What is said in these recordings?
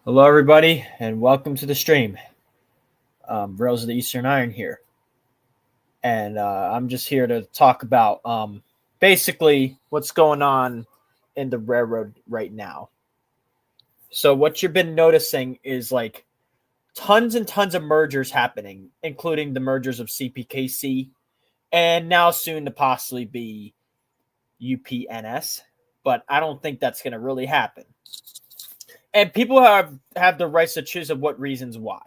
Hello, everybody, and welcome to the stream. Rails of the Eastern Iron here, and I'm just here to talk about basically what's going on in the railroad right now. So, what you've been noticing is like tons and tons of mergers happening, including the mergers of CPKC and now soon to possibly be UPNS. But I don't think that's going to really happen. And people have the rights to choose of what reasons why.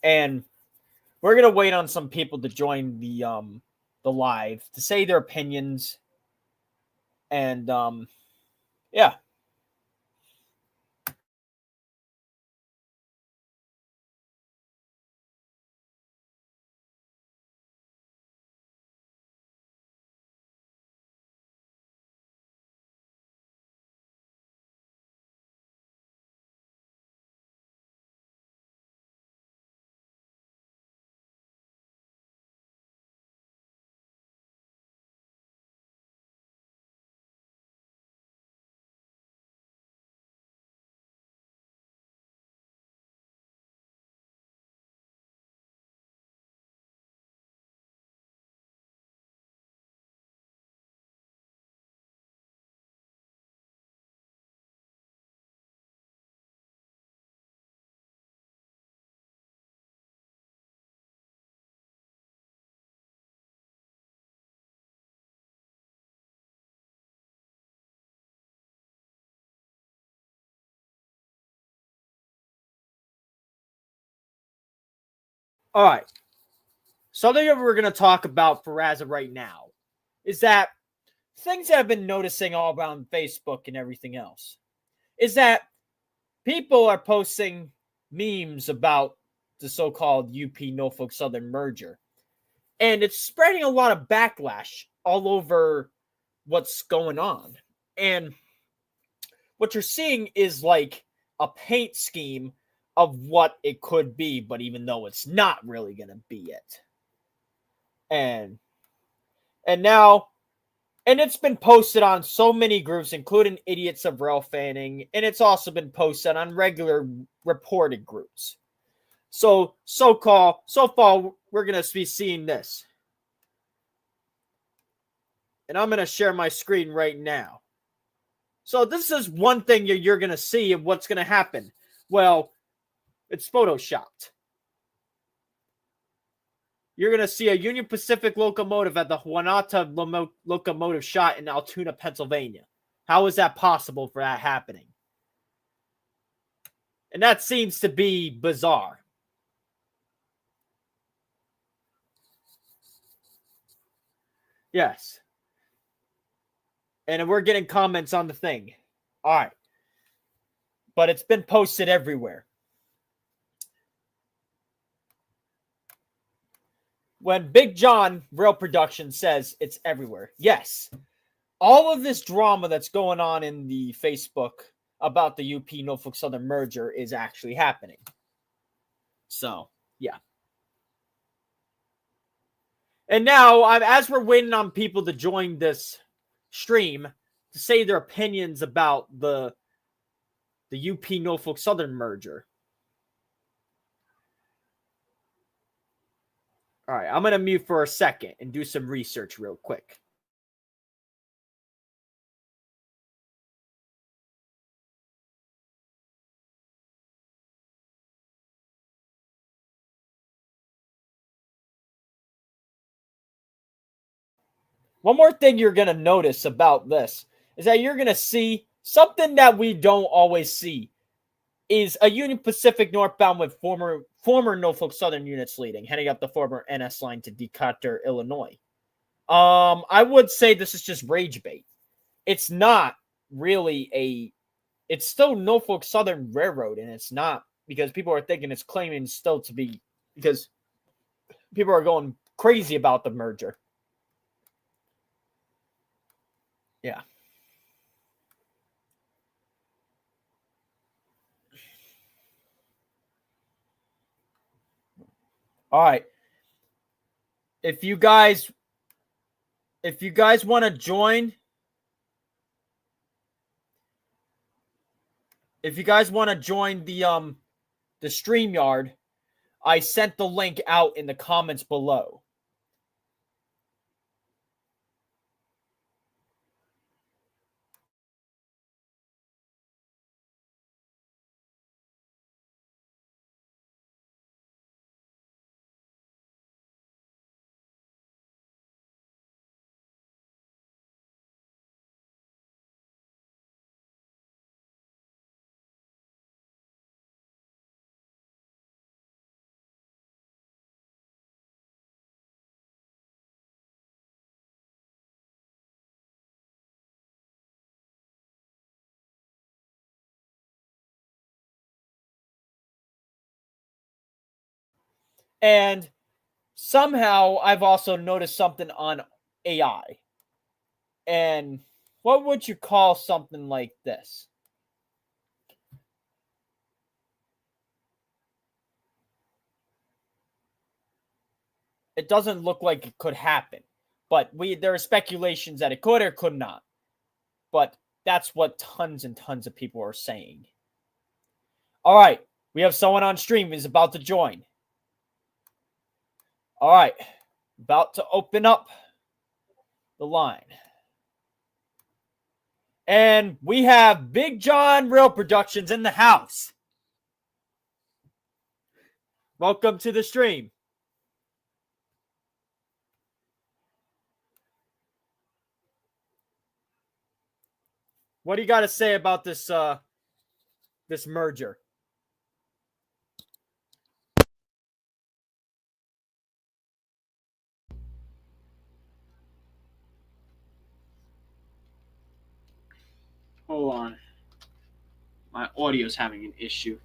And we're gonna wait on some people to join the live to say their opinions and yeah. All right. Something that we're gonna talk about for as of right now is that things that I've been noticing all around Facebook and everything else is that people are posting memes about the so-called UP Norfolk Southern merger, and it's spreading a lot of backlash all over what's going on. And what you're seeing is like a paint scheme of what it could be, but even though it's not really going to be it. And now it's been posted on so many groups, including Idiots of Rail Fanning, and it's also been posted on regular reported groups. So far, we're going to be seeing this. And I'm going to share my screen right now. So this is one thing you're going to see of what's going to happen. Well, it's photoshopped. You're going to see a Union Pacific locomotive at the Juanita locomotive shot in Altoona, Pennsylvania. How is that possible for that happening? And that seems to be bizarre. Yes. And we're getting comments on the thing. All right. But it's been posted everywhere. When Big John Rail Production says it's everywhere, yes. All of this drama that's going on in the Facebook about the UP Norfolk Southern merger is actually happening. So, yeah. And now, as we're waiting on people to join this stream to say their opinions about the UP Norfolk Southern merger. All right, I'm going to mute for a second and do some research real quick. One more thing you're going to notice about this is that you're going to see something that we don't always see is a Union Pacific northbound with former Norfolk Southern units leading, heading up the former NS line to Decatur, Illinois. I would say this is just rage bait. It's not really it's still Norfolk Southern Railroad, and it's not because people are thinking it's claiming still to be because people are going crazy about the merger. Yeah. All right. If you guys want to join, if you guys want to join the StreamYard, I sent the link out in the comments below. And somehow I've also noticed something on AI. And what would you call something like this? It doesn't look like it could happen, but there are speculations that it could or could not. But that's what tons and tons of people are saying. All right, we have someone on stream who's about to join. All right, about to open up the line. And we have Big John Real Productions in the house. Welcome to the stream. What do you got to say about this this merger? Hold on. My audio's having an issue.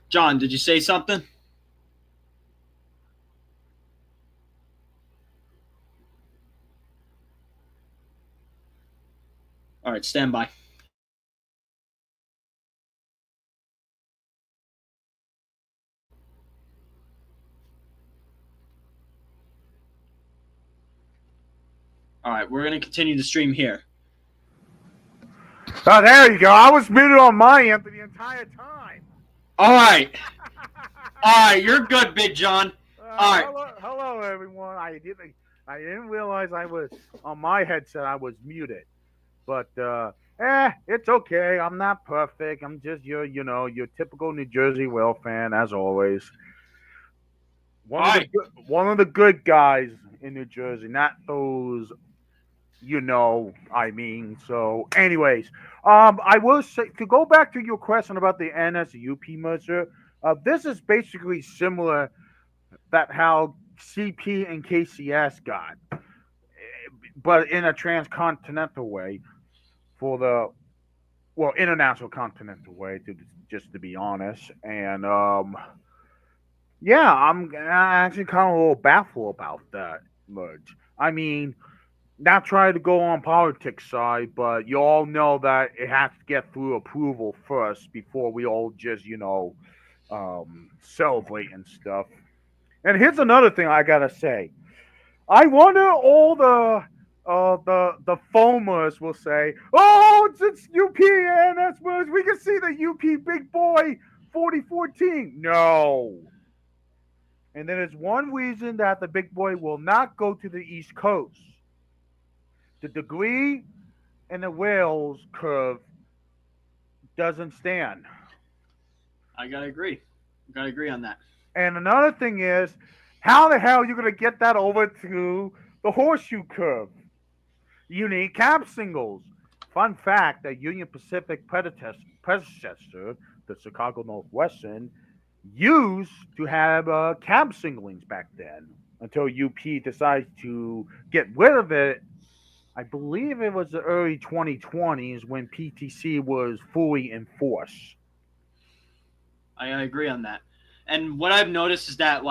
John, did you say something? All right, stand by. All right, we're going to continue the stream here. Oh, there you go. I was muted on my end for the entire time. All right. All right, you're good, Big John. All right. Hello, everyone. I didn't realize I was on my headset. I was muted, but it's okay. I'm not perfect. I'm just your typical New Jersey Whale fan, as always. One of the good guys in New Jersey, not those. So anyways, I will say, to go back to your question about the NSUP merger, this is basically similar that how CP and KCS got, but in a transcontinental way international continental way, to be honest. And yeah, I'm actually kind of a little baffled about that merge. I mean, not trying to go on politics side, but you all know that it has to get through approval first before we all just, celebrate and stuff. And here's another thing I gotta say. I wonder all the foamers will say, "Oh, it's UP and that's we can see the UP big boy 4014." No. And there is one reason that the big boy will not go to the East Coast. The degree and the Wales curve doesn't stand. I gotta agree. On that. And another thing is, how the hell are you going to get that over to the horseshoe curve? You need cab singles. Fun fact, that Union Pacific predecessor, the Chicago Northwestern, used to have cab singlings back then until UP decided to get rid of it. I believe it was the early 2020s when PTC was fully in force. I agree on that. And what I've noticed is that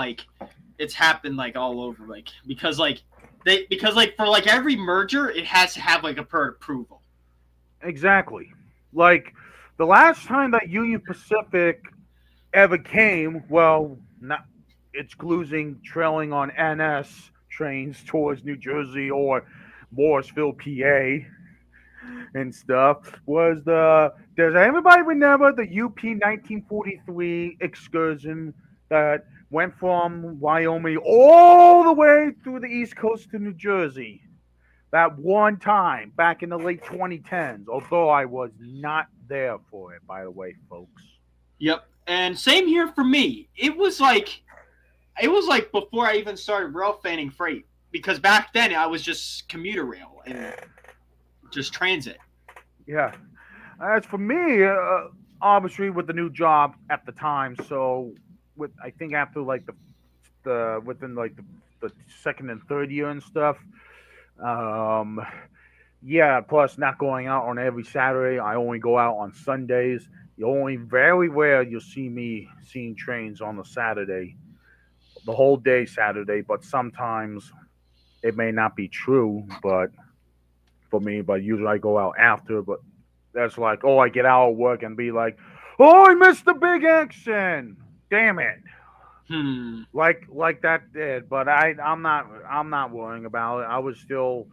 it's happened all over, because for every merger it has to have a per approval. Exactly. Like the last time that Union Pacific ever came, it's cruising trailing on NS trains towards New Jersey or Morrisville, PA, and stuff. Does anybody remember the UP 1943 excursion that went from Wyoming all the way through the East Coast to New Jersey? That one time back in the late 2010s, although I was not there for it, by the way, folks. Yep. And same here for me. It was like before I even started rail fanning freight, because back then I was just commuter rail and just transit. Yeah. As for me, obviously with the new job at the time, so with I think after like the within like the second and third year and stuff, um, yeah. Plus not going out on every Saturday, I only go out on Sundays. You only very rare you'll see me seeing trains on a Saturday, the whole day Saturday. But sometimes it may not be true, but for me, but usually I go out after. But that's like, oh, I get out of work and be like, oh, I missed the big action. Damn it. Hmm. Like that did. But I'm not worrying about it. I was still,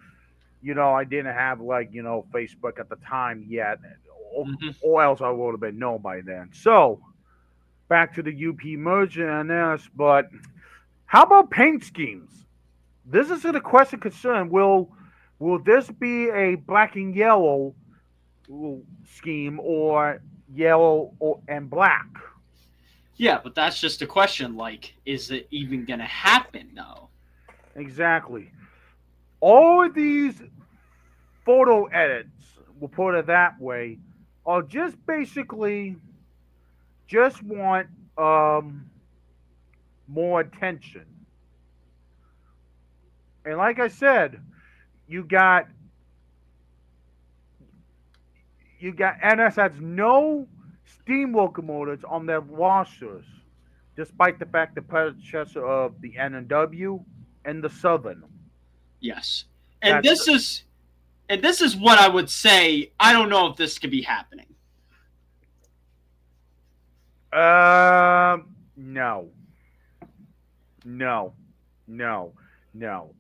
I didn't have like, Facebook at the time yet. Or, Hmm. or else I would have been known by then. So back to the UP merger and this, but how about paint schemes? This is a question concern. Will this be a black and yellow scheme or yellow and black? Yeah, but that's just a question. Like, is it even gonna happen though? Exactly. All of these photo edits, we'll put it that way, are just basically just want more attention. And like I said, you got NS has no steam locomotives on their rosters, despite the fact the predecessor of the N&W and the Southern. Yes. And That's this is what I would say. I don't know if this could be happening. no, no, no, no,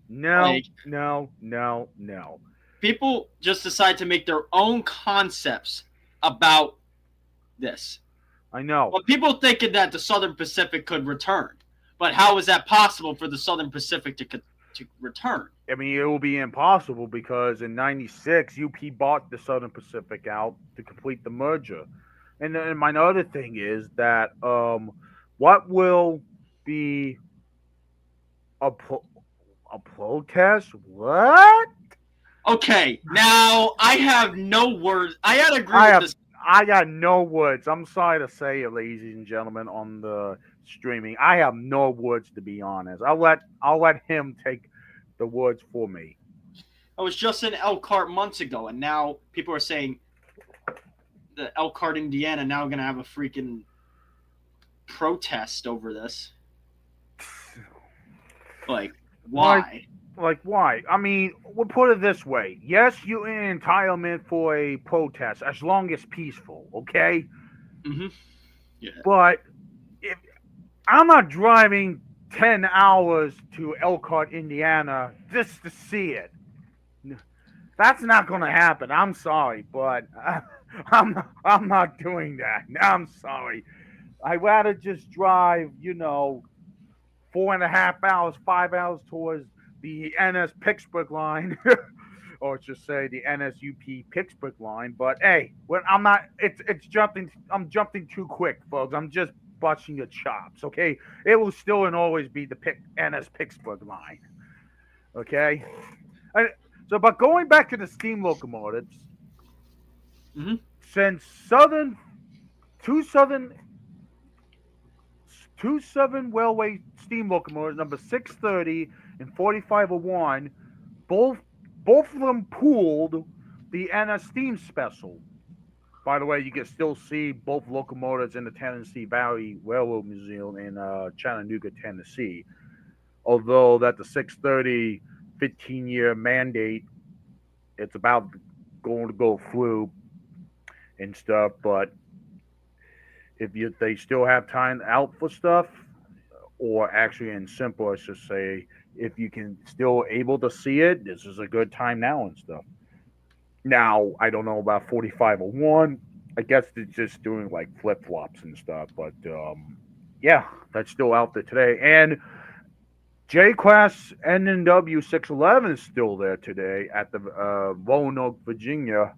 no, Like, no, no, no. people just decide to make their own concepts about this. I know. Well, people thinking that the Southern Pacific could return, but how is that possible for the Southern Pacific to return? I mean, it will be impossible because in '96, UP bought the Southern Pacific out to complete the merger. And then my other thing is that what will be a a protest? What? Okay, now I have no words. I gotta agree I with have this. I got no words. I'm sorry to say it, ladies and gentlemen, on the streaming. I have no words to be honest. I'll let him take the words for me. I was just in Elkhart months ago, and now people are saying the Elkhart, Indiana, now going to have a freaking protest over this. Like, why? Like why? I mean, we'll put it this way. Yes, you're in entitlement for a protest as long as peaceful, okay? Mm-hmm. Yeah. But if I'm not driving 10 hours to Elkhart, Indiana just to see it. That's not going to happen. I'm sorry, but I'm not doing that. I'm sorry. I'd rather just drive, 4.5 hours, 5 hours towards the NS Pittsburgh line, or just say the NSUP Pittsburgh line. But hey, when I'm not, it's jumping. I'm jumping too quick, folks. I'm just busting your chops. Okay, it will still and always be the NS Pittsburgh line. Okay, and, so but going back to the steam locomotives, Mm-hmm. since two Southern two Southern Railway steam locomotives, number 630 and 4501, both both of them pooled the NS Steam Special. By the way, you can still see both locomotives in the Tennessee Valley Railroad Museum in Chattanooga, Tennessee. Although that the 630 15-year mandate, it's about going to go through and stuff, but they still have time out for stuff, or actually in simple, let's just say if you can still able to see it, this is a good time now and stuff. Now, I don't know about 4501. I guess they're just doing like flip flops and stuff, but yeah, that's still out there today. And J Class NNW 611 is still there today at the Roanoke, Virginia.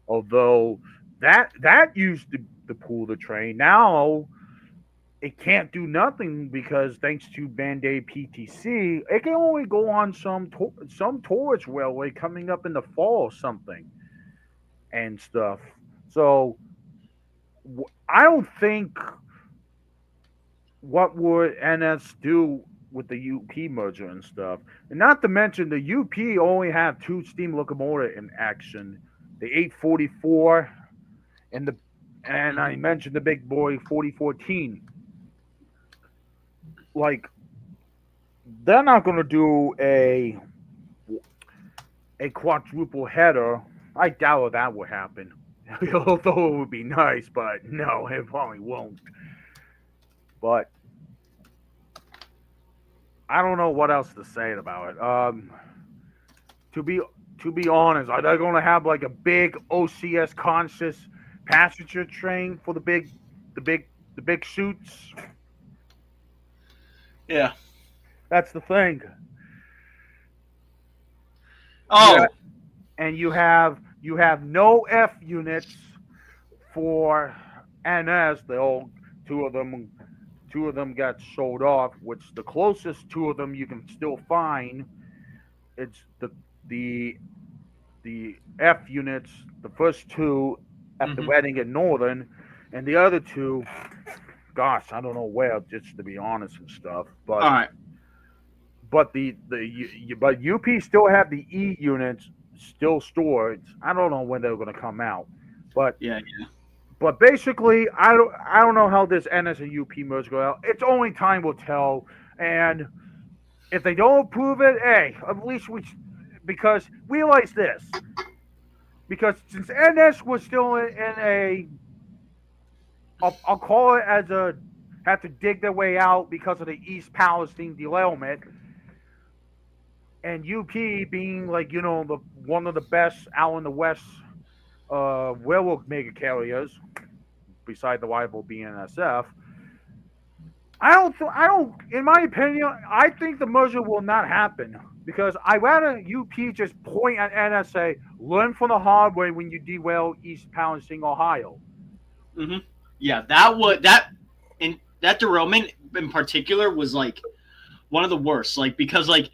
Although that used to pull the train. Now it can't do nothing because thanks to Band-Aid PTC, it can only go on some tourist railway coming up in the fall or something and stuff. So I don't think what would NS do with the UP merger and stuff. And not to mention the UP only have two steam locomotive in action, the 844 and I mentioned the big boy 4014. Like they're not going to do a quadruple header. I doubt that would happen. Although it would be nice, but no, it probably won't. But I don't know what else to say about it. To be honest, are they going to have like a big OCS conscious passenger train for the big shoots? Yeah, that's the thing. Oh, yeah. And you have no F units for NS. Two of them got sold off. Which the closest two of them you can still find. It's the F units. The first two at the wedding at Northern, and the other two, gosh, I don't know where. Just to be honest and stuff. But all right. But but UP still have the E units still stored. I don't know when they're going to come out. But yeah. But basically, I don't know how this NS and UP merge go out. It's only time will tell. And if they don't approve it, hey, at least because realize this. Because since NS was still in a, I'll call it as had to dig their way out because of the East Palestine derailment. And UP being like, one of the best out in the West railroad mega carriers, beside the rival BNSF, I don't, in my opinion, I think the merger will not happen because I'd rather UP just point at NS say, learn from the hard way when you derail East Palestine, Ohio. Mm-hmm. Yeah, that derailment in particular was like one of the worst, like because like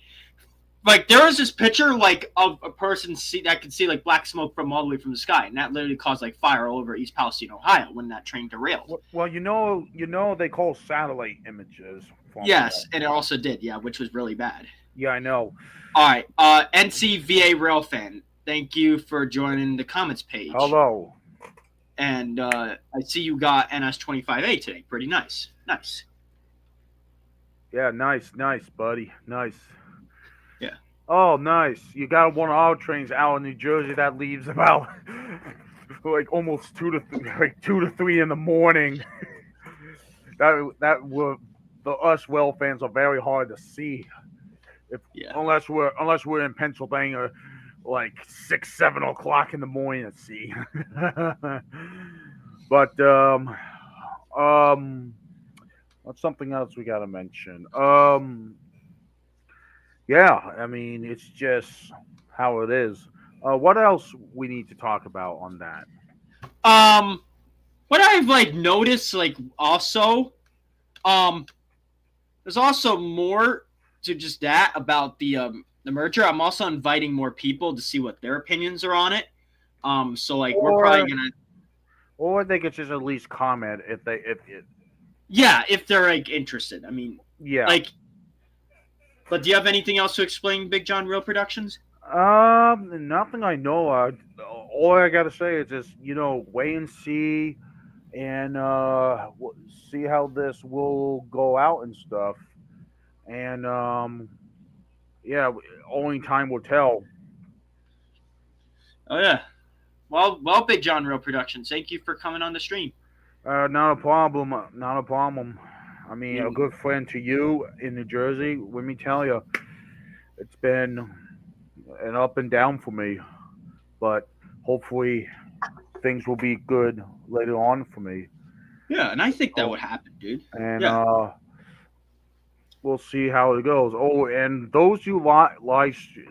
there was this picture like of a person that could see like black smoke from all the way from the sky, and that literally caused like fire all over East Palestine, Ohio, when that train derailed. Well, they call satellite images. Yes, and it also did, yeah, which was really bad. Yeah, I know. All right, NCVA Rail Fan, thank you for joining the comments page. Hello. And I see you got NS25A today. Pretty nice. Nice. Yeah, nice, buddy. Nice. Yeah. Oh, nice. You got one of our trains out in New Jersey that leaves about like almost 2 to 3 in the morning. that were us well fans are very hard to see. Unless we're in Pennsylvania, like 6-7 o'clock in the morning at sea. But what's something else we gotta mention? Yeah, I mean it's just how it is. What else we need to talk about on that? What I've noticed also, there's also more to just that about the merger. I'm also inviting more people to see what their opinions are on it. So we're probably gonna, or they could just at least comment if they're interested. I mean, yeah. But do you have anything else to explain Big John Real Productions? Nothing I know. All I gotta say is just wait and see, and see how this will go out and stuff. And yeah, only time will tell. Oh yeah. Well, Big John Real Productions, thank you for coming on the stream. Not a problem. Not a problem. I mean, a good friend to you in New Jersey. Let me tell you, it's been an up and down for me, but hopefully things will be good later on for me. Yeah, and I think that Oh, would happen, dude. and Yeah. we'll see how it goes. Oh, and those you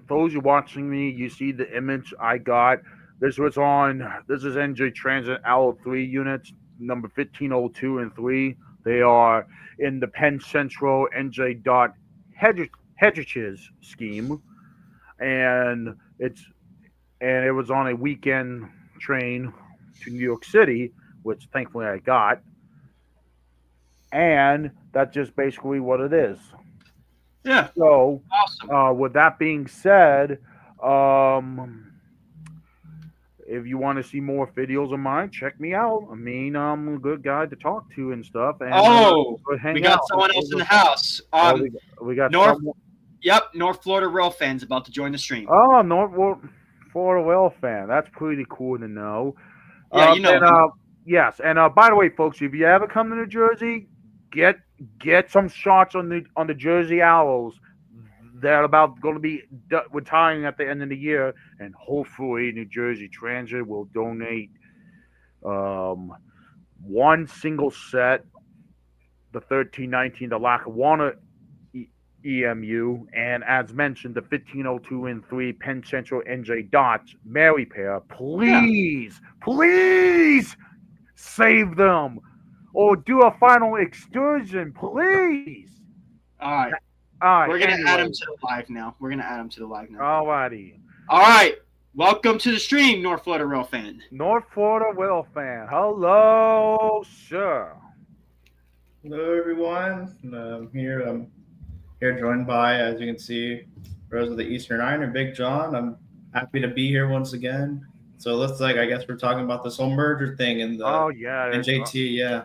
those you watching me, you see the image I got. This was on. This is NJ Transit Owl 3 units, number 1502 and 3. They are in the Penn Central NJ dot Hedges scheme, and it was on a weekend train to New York City, which thankfully I got, and that's just basically what it is. Yeah. So, Awesome. with that being said, um, if you want to see more videos of mine, check me out. I mean, I'm a good guy to talk to and stuff, and Oh, go we hang out. got someone else in the house. Oh, we got North. someone. Yep, North Florida Real fans about to join the stream. Oh, North Florida Well fan. That's pretty cool to know. Yeah, you know. Yes, and by the way, folks, if you ever come to New Jersey, get some shots on the Jersey Owls. They're about going to be retiring at the end of the year, and hopefully New Jersey Transit will donate um, one single set, the 1319, the Lackawanna EMU, and as mentioned, the 1502 and 3 Penn Central NJ Dots Mary pair. Please, please save them or do a final excursion, please. All right. All right. We're going to add him to the live now. All righty. All right. Welcome to the stream, North Florida Real fan. North Florida Will fan. Hello, sir. Hello, everyone. I'm here joined by, as you can see, Rose of the Eastern Iron and Big John. I'm happy to be here once again. So it looks like I guess we're talking about this whole merger thing and the NJT. Yeah.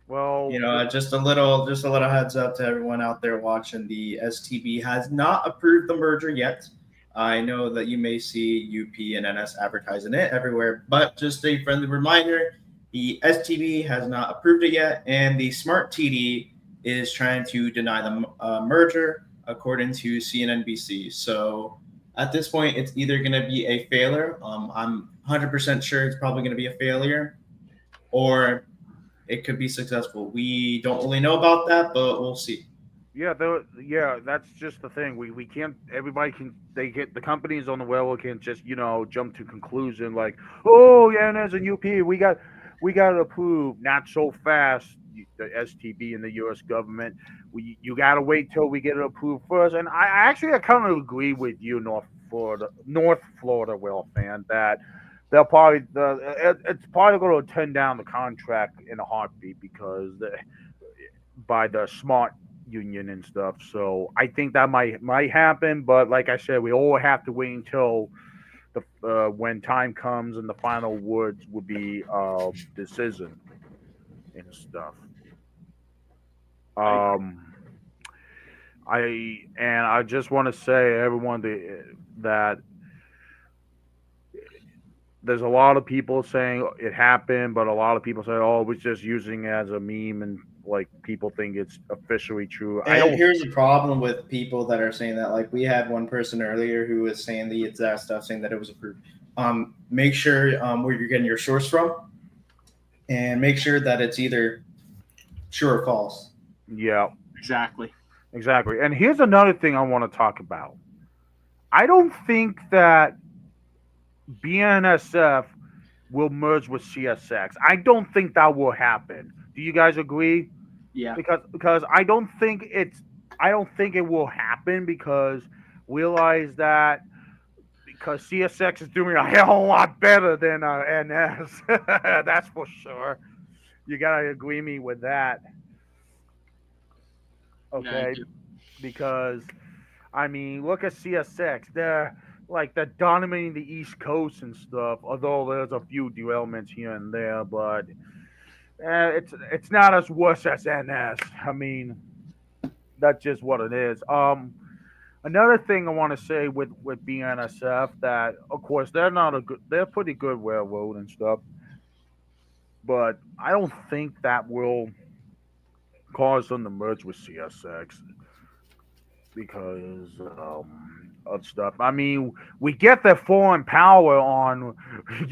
Well, just a little heads up to everyone out there watching. The STB has not approved the merger yet. I know that you may see UP and NS advertising it everywhere, but just a friendly reminder: the STB has not approved it yet, and the Smart TD is trying to deny the merger, according to CNNBC. So at this point, it's either going to be a failure. I'm 100% sure it's probably going to be a failure, or it could be successful. We don't really know about that, but we'll see. Yeah, that's just the thing. We can't. Everybody can. They get the companies on the railroad can't just jump to conclusion like, oh yeah, and as a UP, we got to approve. Not so fast. The STB and the U.S. government. You got to wait till we get it approved first. And I kind of agree with you, North Florida Will fan, that they'll probably it's probably going to turn down the contract in a heartbeat because by the smart union and stuff. So I think that might happen, but like I said, we all have to wait until the when time comes and the final words will be decision and stuff. I just want to say everyone that there's a lot of people saying it happened, but a lot of people say, "Oh, it was just using it as a meme," and like people think it's officially true. And here's the problem with people that are saying that. Like we had one person earlier who was saying the exact stuff, saying that it was approved. Make sure where you're getting your source from, and make sure that it's either true or false. Yeah, exactly. And here's another thing I want to talk about. I don't think that BNSF will merge with CSX. I don't think that will happen. Do you guys agree? Yeah. Because I don't think it will happen because realize that because CSX is doing a hell of a lot better than NS. That's for sure. You gotta agree me with that. Okay. Yeah, because I mean, look at CSX. They're dominating the East Coast and stuff. Although there's a few derailments here and there, but it's not as worse as NS. I mean, that's just what it is. Another thing I want to say with BNSF that of course they're pretty good railroad and stuff, but I don't think that will cause them to merge with CSX. because of stuff. I mean, we get their foreign power on,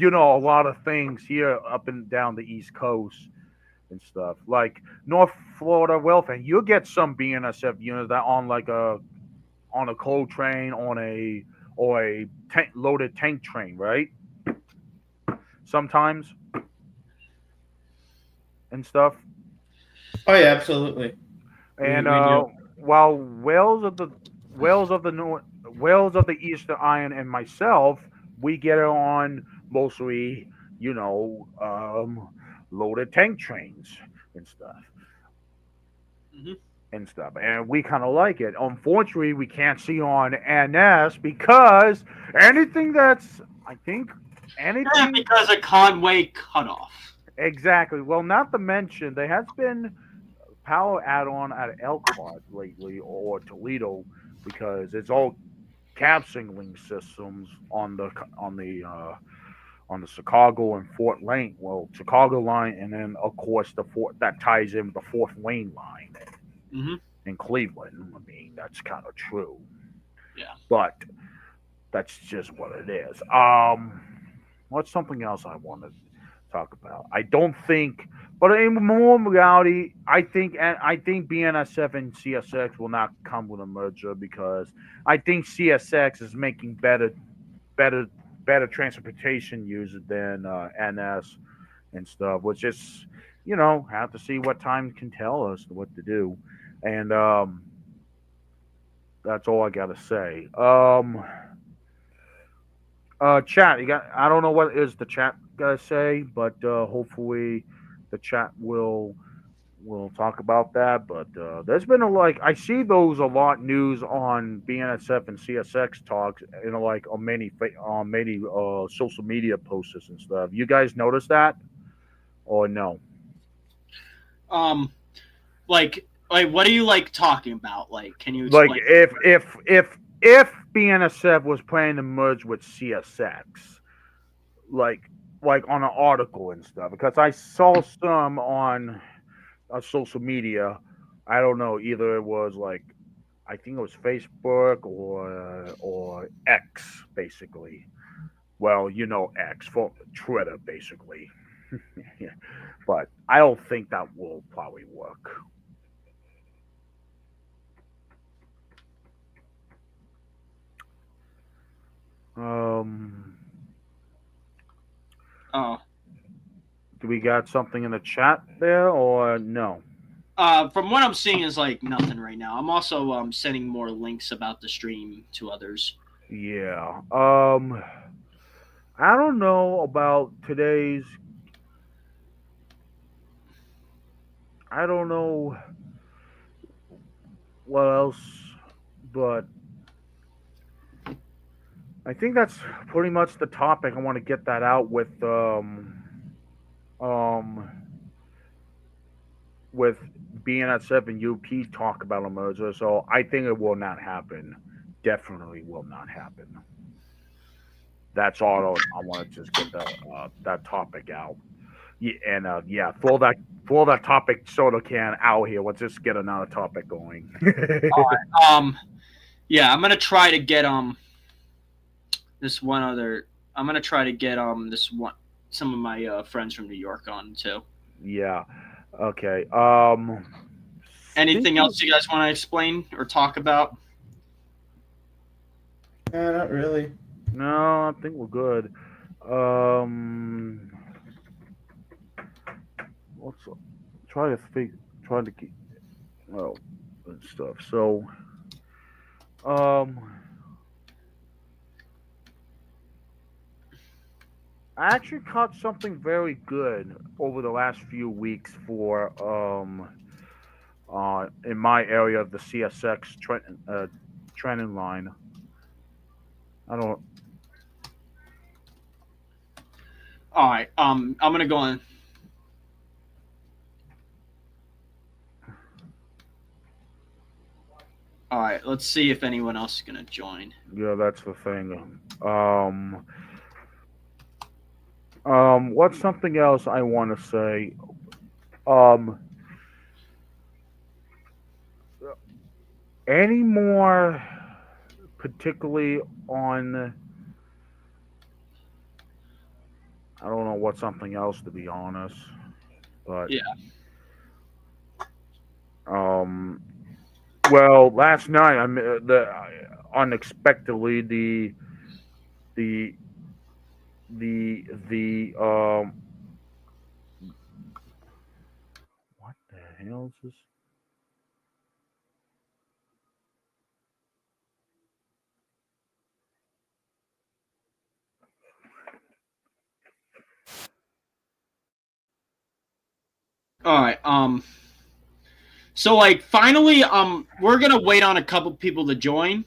a lot of things here up and down the East Coast and stuff. Like North Florida welfare, you'll get some BNSF units that on a coal train, or a loaded tank train, right? Sometimes and stuff. Oh yeah, absolutely. And We do. while Wales of the Eastern Iron and myself, we get it on mostly, loaded tank trains and stuff. Mhm. And stuff, and we kind of like it. Unfortunately, we can't see on NS because anything that's, I think, anything Because of Conway cutoff. exactly. Well, not to mention there has been power add-on at Elkhart lately or Toledo because it's all cab signaling systems on the Chicago and Fort Lane. Well, Chicago line, and then of course the Fort that ties in with the Fourth Lane line Hmm. in Cleveland. I mean, that's kind of true, Yeah. but that's just what it is. What's something else I want to talk about? I don't think, but in more reality, I think BNSF and CSX will not come with a merger because I think CSX is making better, better transportation users than NS and stuff. Which is, have to see what time can tell us what to do, and that's all I gotta say. Chat. You got. I don't know what is the chat gonna say, but hopefully the chat will talk about that. But there's been I see those a lot news on BNSF and CSX talks, on many social media posts and stuff. You guys notice that or no? Um, like, what are you talking about? Like, can you Like explain? if BNSF was planning to merge with CSX, like on an article and stuff, because I saw some on social media. I don't know, either it was I think it was Facebook or X basically. Well, X for Twitter basically. Yeah. But I don't think that will probably work. Um, Oh, do we got something in the chat there or no? from what I'm seeing is nothing right now. I'm also sending more links about the stream to others. Yeah. I don't know about today's. I don't know what else, but I think that's pretty much the topic. I want to get that out um with being at 7 UP talk about a merger. So I think it will not happen. Definitely will not happen. That's all I want to just get that topic out. Yeah, and yeah, throw that topic soda can out here. Let's just get another topic going. Um, yeah, I'm gonna try to get this one other. I'm gonna try to get this one some of my friends from New York on too. Yeah. Okay. Anything Speaking else you guys want to explain or talk about? Not really. No, I think we're good. Um, let's try to think. Try to keep well and stuff. So, um, I actually caught something very good over the last few weeks for in my area of the CSX Trenton line. I don't. All right. I'm gonna go on. All right. Let's see if anyone else is gonna join. Yeah, that's the thing. What's something else I want to say? Um, any more, particularly on, I don't know what something else to be honest, but Yeah. well, last night unexpectedly the the what the hell is this? All right. So like finally, we're gonna wait on a couple people to join.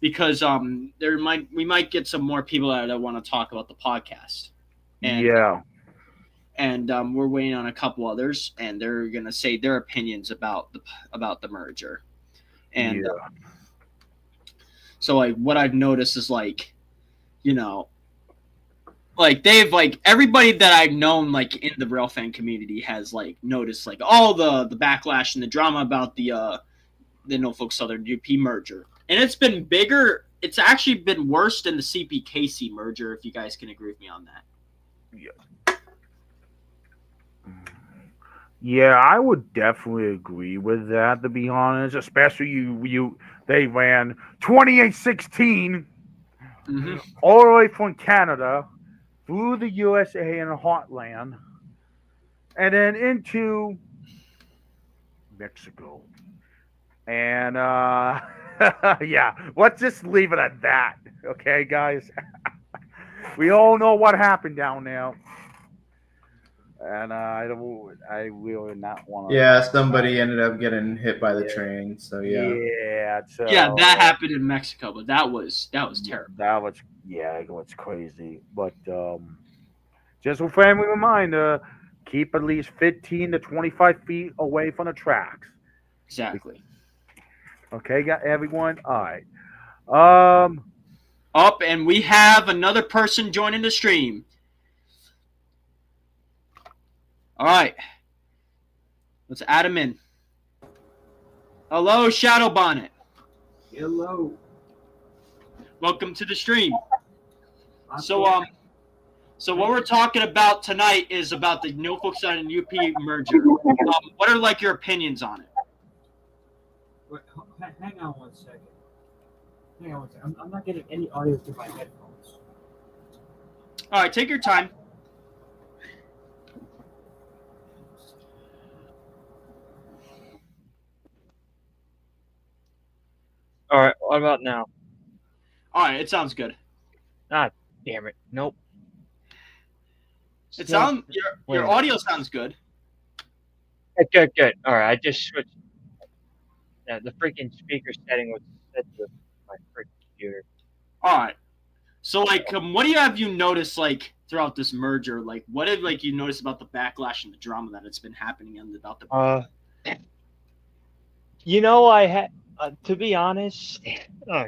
Because we might get some more people that want to talk about the podcast. And Yeah, we're waiting on a couple others, and they're gonna say their opinions about the merger. And yeah. so like what I've noticed is like, you know, like they've like everybody that I've known like in the rail fan community has like noticed like all the backlash and the drama about the Norfolk Southern UP merger, and it's been bigger. It's actually been worse than the CPKC merger. If you guys can agree with me on that. Yeah, I would definitely agree with that. To be honest, especially they ran 2816 Mm-hmm. all the way from Canada through the USA and Heartland, and then into Mexico. And yeah, let's just leave it at that. Okay, guys. We all know what happened down there. And I really not want to. Yeah, somebody ended up getting hit by the train. So yeah. Yeah, so Yeah, that happened in Mexico, but that was terrible. That was it was crazy. But just a friendly reminder: keep at least 15 to 25 feet away from the tracks. Exactly. Okay, got everyone. All right. Up, and we have another person joining the stream. All right, let's add him in. Hello, Shadow Bonnet. Hello. Welcome to the stream. So what we're talking about tonight is about the Norfolk Southern and UP merger. What are like your opinions on it? Wait, hang on one second. I'm not getting any audio through my headphones. All right, take your time. All right, what about now? All right, it sounds good. Damn it. Nope. Your audio sounds good. Good. All right, I just switched. The freaking speaker setting was set to my freaking computer. All right. So like, what have you noticed like throughout this merger? Like, what have like you noticed about the backlash and the drama that it's been happening and about the? I had to be honest. Oh,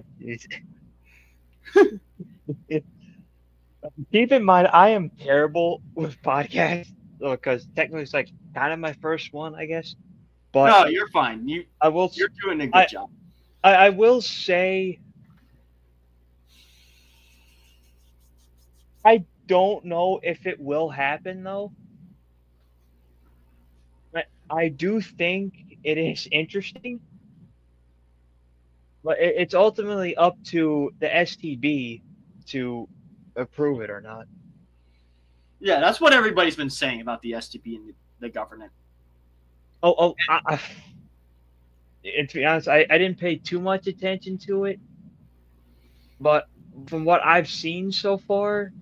keep in mind, I am terrible with podcasts because technically it's like kind of my first one, I guess. But no, you're fine. You're doing a good job. I will say, I don't know if it will happen though. I do think it is interesting, but it's ultimately up to the STB to approve it or not. Yeah, that's what everybody's been saying about the STB and the government. And to be honest, I didn't pay too much attention to it, but from what I've seen so far,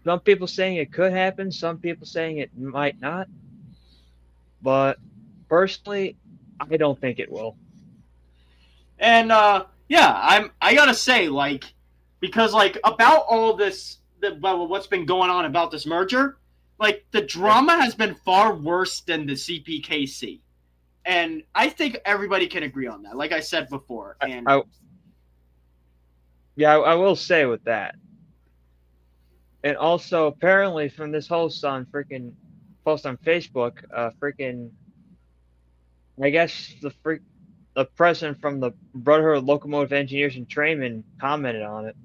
some people saying it could happen, some people saying it might not. But personally, I don't think it will. And I gotta say, like, because like about all this, what's been going on about this merger, like the drama has been far worse than the CPKC, and I think everybody can agree on that. Like I said before, and I will say with that. And also, apparently, from this host on freaking post on Facebook, freaking I guess the president from the Brotherhood of Locomotive Engineers and Trainmen commented on it.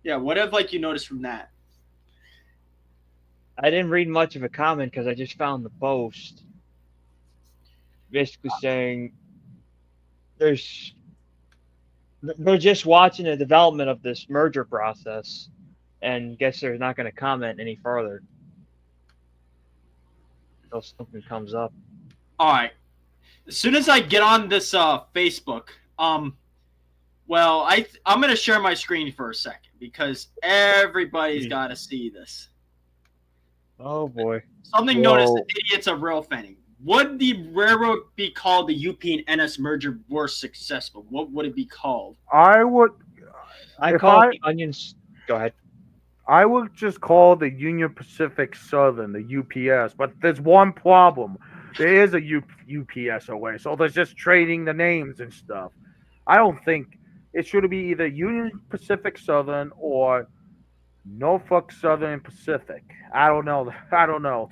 Yeah, what have like you noticed from that? I didn't read much of a comment because I just found the post, basically saying they're just watching the development of this merger process, and guess they're not going to comment any further until something comes up. All right. As soon as I get on this Facebook, well, I'm gonna share my screen for a second because everybody's got to see this. Oh boy! Something known as the idiots of rail fanning. Would the railroad be called the UP and NS merger were successful? What would it be called? I would. I If call I- it the onions. Go ahead. I would just call the Union Pacific Southern the UPS, but there's one problem. There is a UPS away, so they're just trading the names and stuff. I don't think it should be either Union Pacific Southern or Norfolk Southern Pacific. I don't know.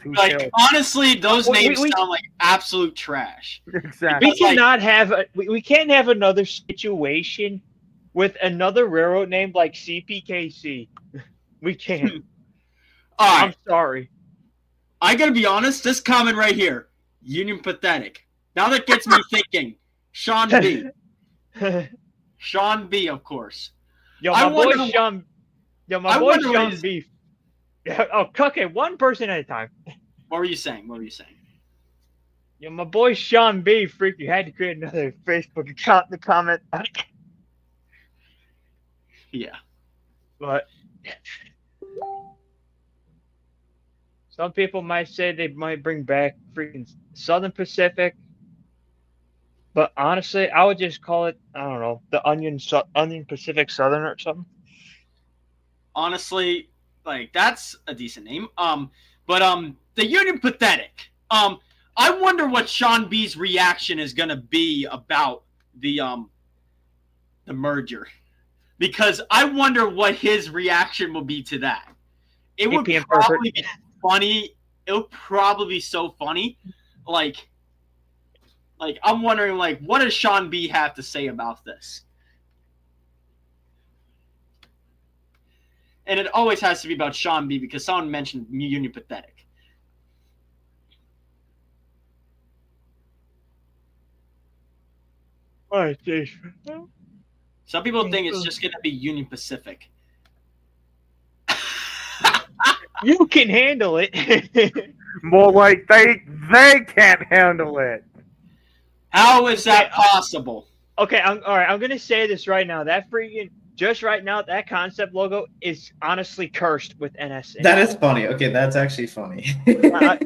Too Like honestly, those We- names we- sound like absolute trash. exactly. We cannot have we can't have another situation with another railroad named like CPKC. We can't. All right, I'm sorry. I gotta be honest. This comment right here, Union Pathetic. Now that gets me thinking. Sean B. Sean B. Of course. Yo, I my boy wonder- Sean. Yo, my I boy wonder what Sean he's- Beef. Yeah, oh, okay, one person at a time. What were you saying? What were you saying? Yo, my boy Sean B. Freaky had to create another Facebook account to comment. Yeah. But some people might say they might bring back freaking Southern Pacific. But honestly, I would just call it, I don't know, the Onion Pacific Southern or something. Honestly, like that's a decent name. But the Union Pathetic. I wonder what Sean B's reaction is gonna be about the merger, because I wonder what his reaction will be to that. It would APM probably be funny. It would probably be so funny, like I'm wondering, like, what does Sean B have to say about this? And it always has to be about Sean B because someone mentioned Union Pathetic. Oh, jeez. Some people think it's just going to be Union Pacific. You can handle it. More like they can't handle it. How is that possible? Okay, all right. I'm gonna say this right now. That freaking just right now, that concept logo is honestly cursed with NS. That is funny. Okay, that's actually funny. No,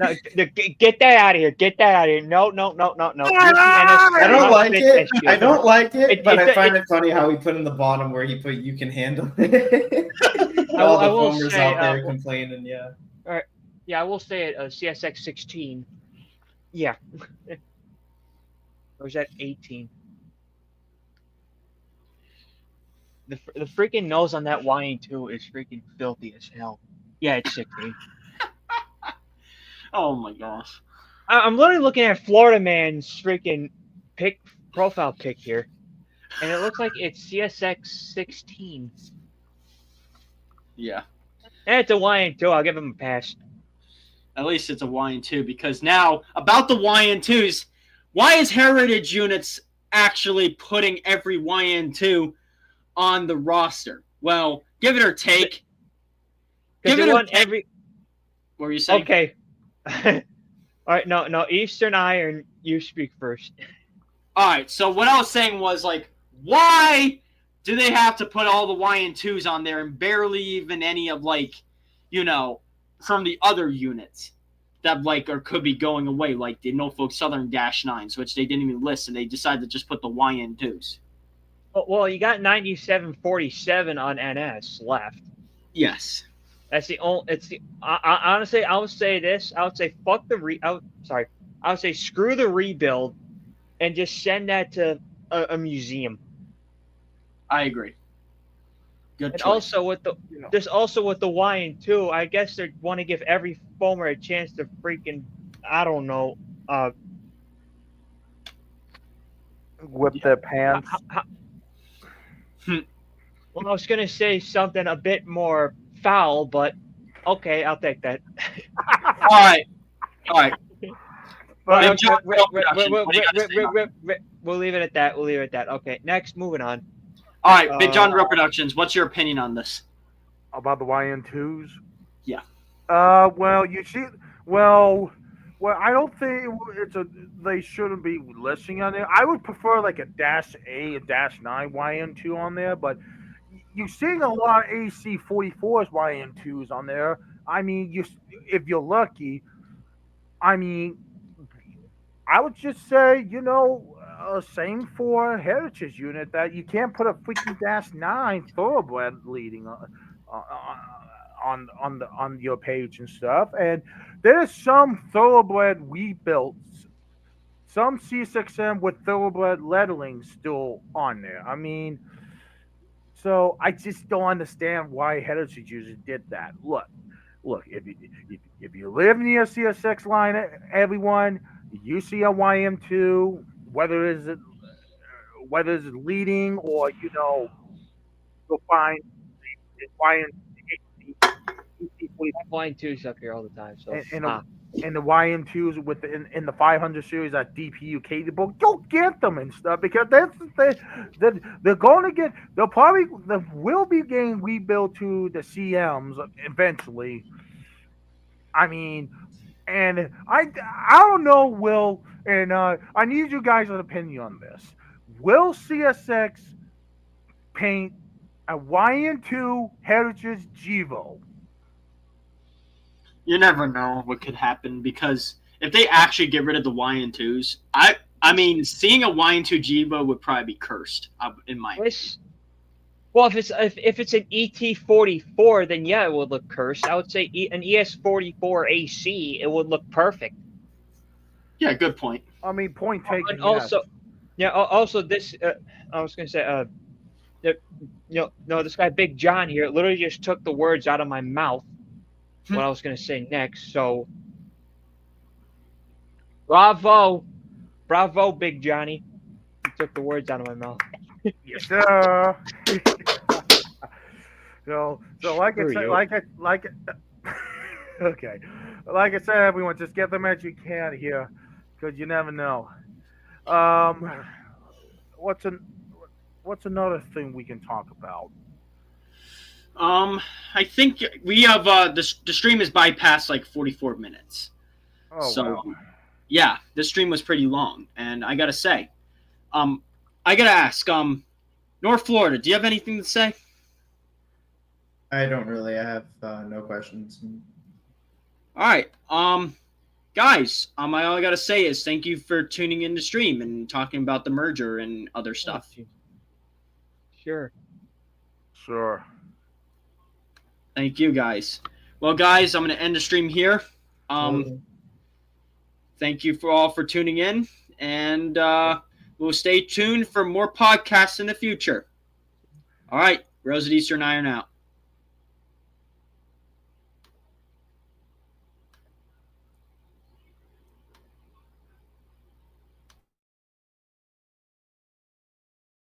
get that out of here. Get that out of here. No. I don't like it. I don't like it, but I find it- it funny how he put in the bottom where he put "you can handle it." All I the will foamers say, out there complaining. Yeah. Yeah, I will say it. CSX 16. Yeah. Or is that 18? The freaking nose on that YN2 is freaking filthy as hell. Yeah, it's 16. Oh my gosh. I'm literally looking at Florida Man's freaking profile pic here, and it looks like it's CSX 16. Yeah. And it's a YN2. I'll give him a pass. At least it's a YN2, because now about the YN2s, why is Heritage Units actually putting every YN2 on the roster? Well, give it or take. Because they want every. What were you saying? Okay. All right. No. Eastern Iron. You speak first. All right. So what I was saying was, like, why do they have to put all the YN2s on there and barely even any of, like, you know, from the other units that, like, or could be going away, like the Norfolk Southern -9s, which they didn't even list, and they decided to just put the YN2s. Well, you got 9747 on NS left. Yes. That's the only. It's the. Honestly, I would say this. I would say fuck the I would say screw the rebuild, and just send that to a museum. I agree. Good And choice. also with the YN2, I guess they want to give every foamer a chance to freaking I don't know. Whip their pants. Well, I was gonna say something a bit more foul, but okay, I'll take that. All right. Well, Big John okay, Real Productions, what do you gotta say about it? we'll leave it at that. We'll leave it at that. Okay, next, moving on. All right, Big John Real Productions, what's your opinion on this? About the YN2s? Yeah. Well, you see, well, I don't think they shouldn't be listing on there. I would prefer like a -8, a -9 YN2 on there, but you're seeing a lot of AC-44s YN2s on there. I mean, if you're lucky, I mean, I would just say, same for Heritage unit that you can't put a freaking -9 thoroughbred leading on your page and stuff. And there's some thoroughbred rebuilds, some C6M with thoroughbred lettering still on there. I mean, so I just don't understand why Heritage users did that. Look, if you live near CS6 line, everyone, you see a YM2, whether it's leading or you'll find YM. Flying twos up here all the time. So and the YM2s in the 500 series at DPU Katie book, you'll get them and stuff because they will be getting rebuilt to the CMs eventually. I mean, and I don't know, Will, and I need you guys' opinion on this. Will CSX paint a YN2 Heritage Gevo? You never know what could happen because if they actually get rid of the YN2s, I mean, seeing a YN2 Gevo would probably be cursed, in my opinion. Well, if it's an ET44, then yeah, it would look cursed. I would say an ES44 AC, it would look perfect. Yeah, good point. I mean, point taken. And also, yeah. Also, this I was gonna say, this guy Big John here literally just took the words out of my mouth. What I was gonna say next. So, bravo, Big Johnny. He took the words out of my mouth. Yes, sir. so like I said, okay, like I said, everyone, just get them as you can here, because you never know. What's another thing we can talk about? I think we have the stream is bypassed like 44 minutes. Oh, so, wow. Yeah, the stream was pretty long, and I gotta say, I gotta ask, North Florida, do you have anything to say? I don't really. I have no questions. All right, guys, all I gotta say is thank you for tuning in the stream and talking about the merger and other stuff. Sure. Thank you, guys. Well, guys, I'm gonna end the stream here. Thank you for tuning in, and we'll stay tuned for more podcasts in the future. All right, Rose of Eastern Iron out.